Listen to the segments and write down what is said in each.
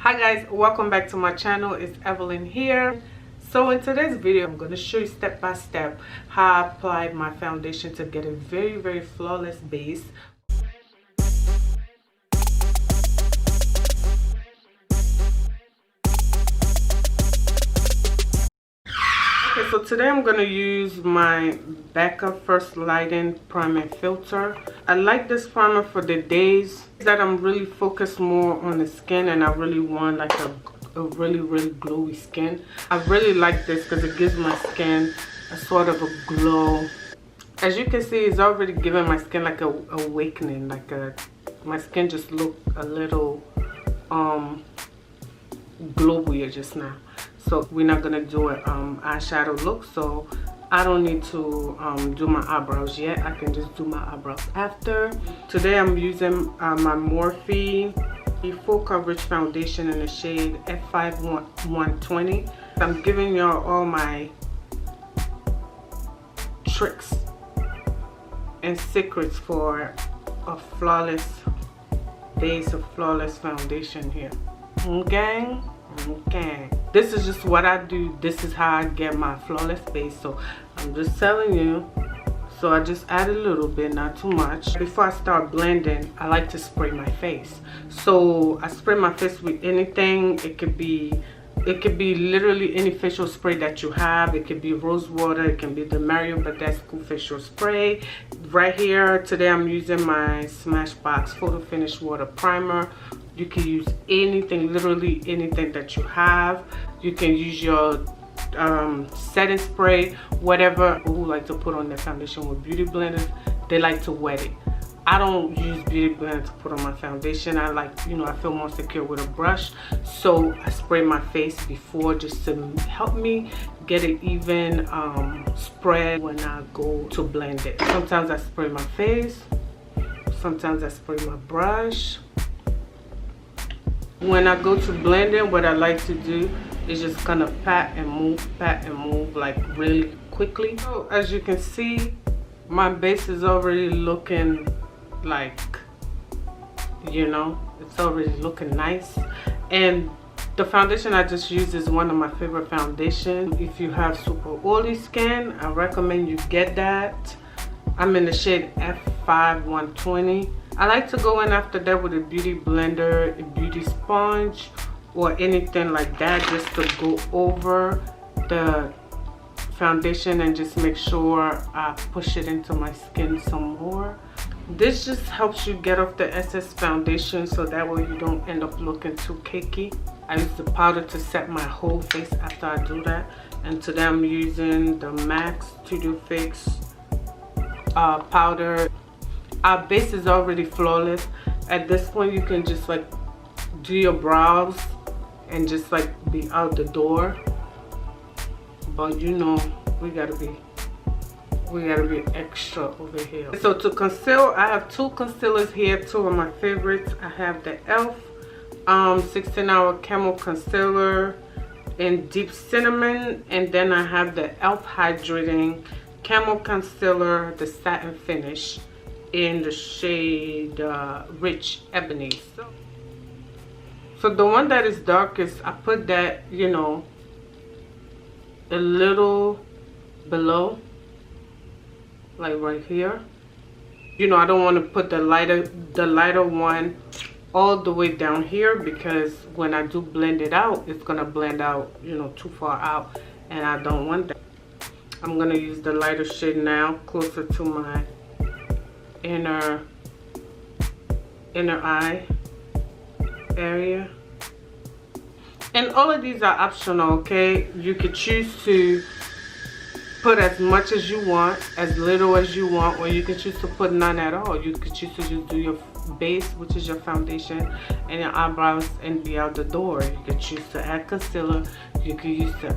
Hi guys, welcome back to my channel. It's Evelyn here. So in today's video, I'm going to show you step by step how I applied my foundation to get a very flawless base. Okay, so today I'm going to use my Backup First Lighting Primer Filter. I like this primer for the days that I'm really focused more on the skin and I really want like a really glowy skin. I really like this because it gives my skin a sort of a glow. As you can see, it's already giving my skin like a awakening, like my skin just looked a little glowier just now. So we're not gonna do an eyeshadow look, so I don't need to do my eyebrows yet. I can just do my eyebrows after. Today I'm using my Morphe full coverage foundation in the shade F5 120. I'm giving y'all all my tricks and secrets for a flawless base, of flawless foundation here. Okay. This is just what I do. This is how I get my flawless base. So I'm just telling you. So I just add a little bit, not too much. Before I start blending, I like to spray my face. So I spray my face with anything. It could be literally any facial spray that you have. It could be rose water, it can be the Mario Badescu facial spray. Right here today I'm using my Smashbox Photo Finish Water Primer. You can use anything, literally anything that you have. You can use your setting spray, whatever. Who like to put on their foundation with beauty blenders, they like to wet it. I don't use beauty blender to put on my foundation. I like, I feel more secure with a brush. So I spray my face before just to help me get an even spread when I go to blend it. Sometimes I spray my face, sometimes I spray my brush. When I go to blending, what I like to do is just kind of pat and move like really quickly. So as you can see, my base is already looking like, it's already looking nice. And the foundation I just used is one of my favorite foundations. If you have super oily skin, I recommend you get that. I'm in the shade F5 120. I like to go in after that with a beauty blender, a beauty sponge, or anything like that, just to go over the foundation and just make sure I push it into my skin some more. This just helps you get off the excess foundation so that way you don't end up looking too cakey. I use the powder to set my whole face after I do that. And today I'm using the MAC Studio Fix powder. Our base is already flawless. At this point you can just like do your brows and just like be out the door. But we gotta be extra over here. So to conceal, I have two concealers here, two of my favorites. I have the e.l.f. 16 Hour Camo Concealer in Deep Cinnamon, and then I have the e.l.f. Hydrating Camo Concealer, the Satin Finish, in the shade Rich Ebony. So the one that is darkest, I put that, a little below, like right here. I don't want to put the lighter one all the way down here, because when I do blend it out, it's gonna blend out, too far out, and I don't want that. I'm gonna use the lighter shade now, closer to my inner eye area. And all of these are optional, okay? You could choose to put as much as you want, as little as you want, or you can choose to put none at all. You could choose to just do your base, which is your foundation, and your eyebrows, and be out the door. You could choose to add concealer. You could use to,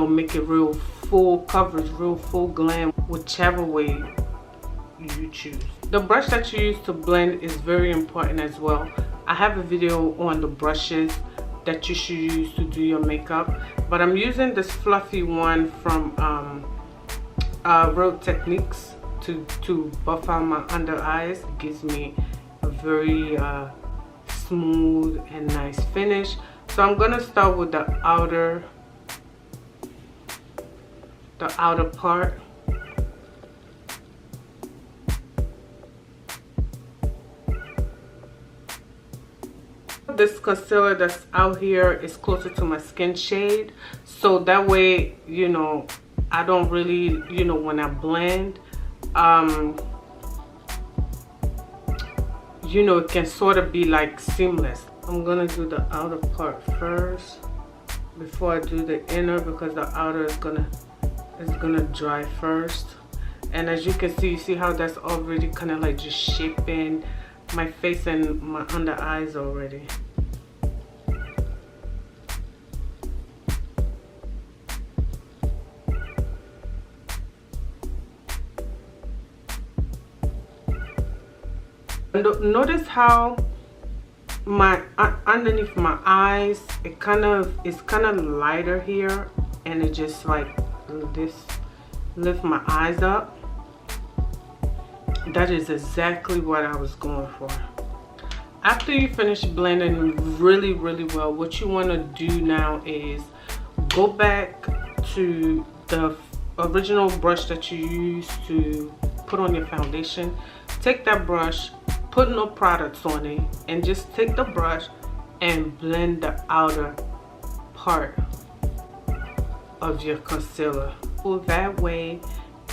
make it real full coverage, real full glam, whichever way you choose. The brush that you use to blend is very important as well. I have a video on the brushes that you should use to do your makeup, but I'm using this fluffy one from Real Techniques to buff out my under eyes. It gives me a very smooth and nice finish. So I'm gonna start with the outer part. This concealer that's out here is closer to my skin shade, so that way, you know, I don't really, you know, when I blend, you know, it can sort of be like seamless. I'm gonna do the outer part first before I do the inner, because the outer is gonna dry first. And as you can see, you see how that's already kind of like just shaping my face and my under eyes already. Notice how my underneath my eyes, it's kind of lighter here, and it just like this lift my eyes up. That is exactly what I was going for. After you finish blending really well, what you want to do now is go back to the original brush that you used to put on your foundation. Take that brush, put no products on it, and just take the brush and blend the outer part of your concealer. So that way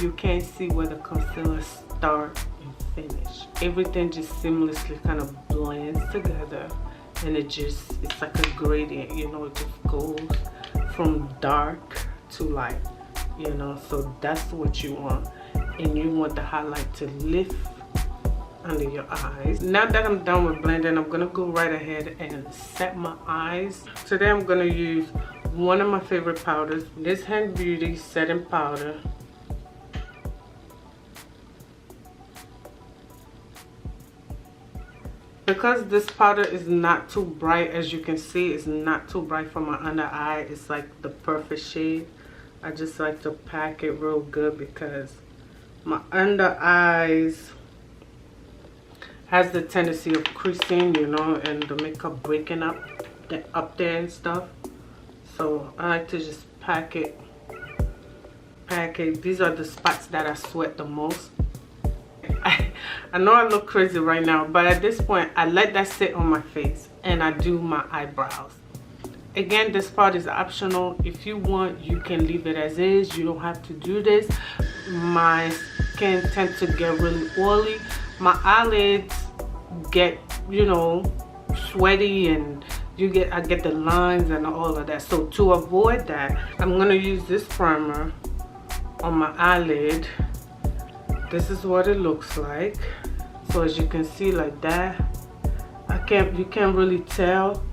you can't see where the concealer starts and finish. Everything just seamlessly kind of blends together, and it's like a gradient, you know, it just goes from dark to light, you know. So that's what you want, and you want the highlight to lift under your eyes. Now that I'm done with blending, I'm gonna go right ahead and set my eyes. Today I'm gonna use one of my favorite powders, this Hand Beauty setting powder. Because this powder is not too bright, as you can see, it's not too bright for my under eye. It's like the perfect shade. I just like to pack it real good because my under eyes has the tendency of creasing, you know, and the makeup breaking up there and stuff. So I like to just pack it. These are the spots that I sweat the most. I know I look crazy right now, but at this point I let that sit on my face and I do my eyebrows. Again, this part is optional. If you want, you can leave it as is. You don't have to do this. My skin tends to get really oily. My eyelids get, you know, sweaty, and I get the lines and all of that. So to avoid that, I'm gonna use this primer on my eyelid. This is what it looks like. So as you can see, like that, you can't really tell,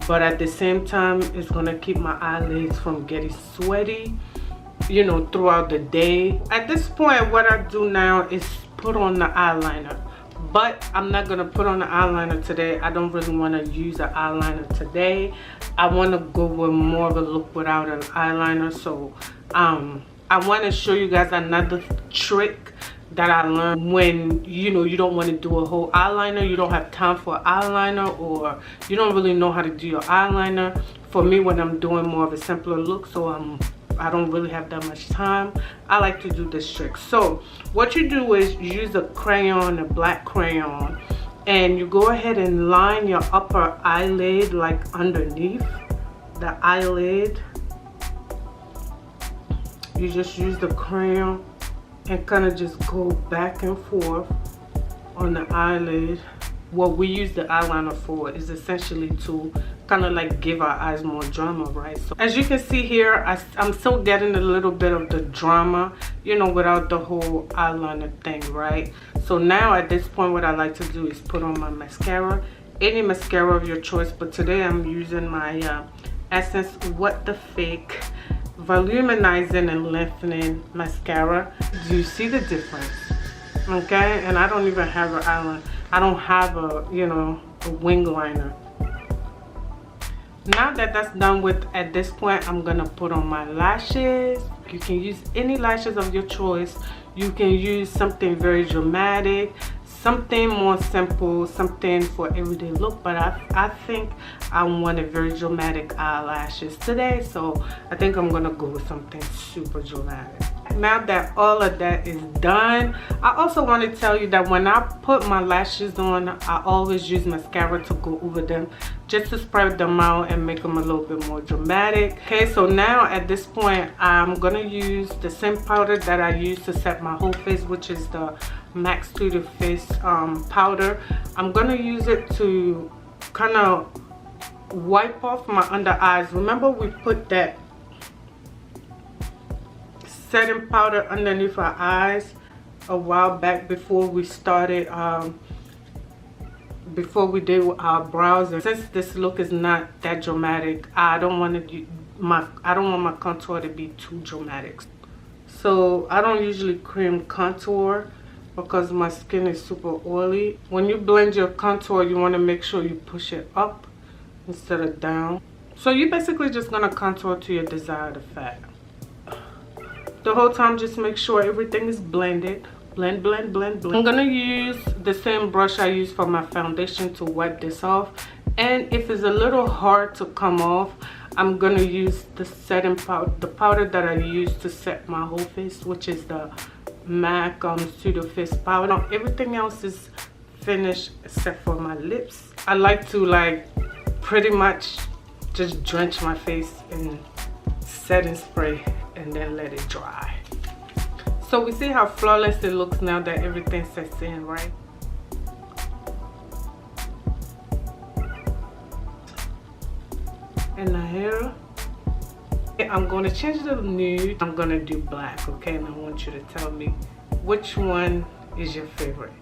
but at the same time it's gonna keep my eyelids from getting sweaty, you know, throughout the day. At this point, what I do now is put on the eyeliner, but I'm not gonna put on the eyeliner today. I don't really want to use an eyeliner today. I want to go with more of a look without an eyeliner. So I want to show you guys another trick that I learned when, you know, you don't want to do a whole eyeliner, you don't have time for eyeliner, or you don't really know how to do your eyeliner. For me, when I'm doing more of a simpler look, so I don't really have that much time, I like to do this trick. So what you do is you use a crayon, a black crayon, and you go ahead and line your upper eyelid, like underneath the eyelid. You just use the crayon and kind of just go back and forth on the eyelid. What we use the eyeliner for is essentially to kind of like give our eyes more drama, right? So as you can see here, I'm still getting a little bit of the drama, you know, without the whole eyeliner thing, right? So now at this point, what I like to do is put on my mascara, any mascara of your choice, but today I'm using my Essence What the Fake Voluminizing and Lengthening Mascara. Do you see the difference? Okay, and I don't even have an eyeliner. I don't have a, you know, a wing liner. Now that that's done with, at this point, I'm gonna put on my lashes. You can use any lashes of your choice. You can use something very dramatic, something more simple, something for everyday look, but I think I wanted very dramatic eyelashes today, so I think I'm gonna go with something super dramatic. Now that all of that is done, I also want to tell you that when I put my lashes on, I always use mascara to go over them, just to spread them out and make them a little bit more dramatic. Okay, so now at this point, I'm gonna use the same powder that I use to set my whole face, which is the MAC Studio Face powder. I'm gonna use it to kind of wipe off my under eyes. Remember, we put that setting powder underneath our eyes a while back before we started, before we did our brows. And since this look is not that dramatic, I don't want my contour to be too dramatic. So I don't usually cream contour because my skin is super oily. When you blend your contour, you want to make sure you push it up instead of down. So you're basically just gonna contour to your desired effect. The whole time, just make sure everything is blended. Blend, blend, blend, blend. I'm gonna use the same brush I use for my foundation to wipe this off. And if it's a little hard to come off, I'm gonna use the setting powder, the powder that I use to set my whole face, which is the MAC Studio Face powder. Everything else is finished except for my lips. I like to pretty much just drench my face in setting spray and then let it dry. So we see how flawless it looks now that everything sets in, right? And the hair, I'm going to change the nude. I'm going to do black, okay? And I want you to tell me which one is your favorite.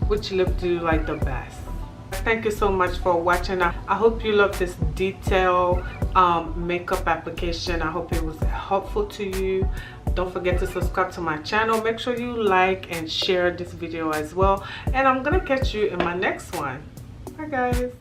Which lip do you like the best? Thank you so much for watching. I hope you love this detailed makeup application. I hope it was helpful to you. Don't forget to subscribe to my channel. Make sure you like and share this video as well. And I'm gonna catch you in my next one. Bye guys.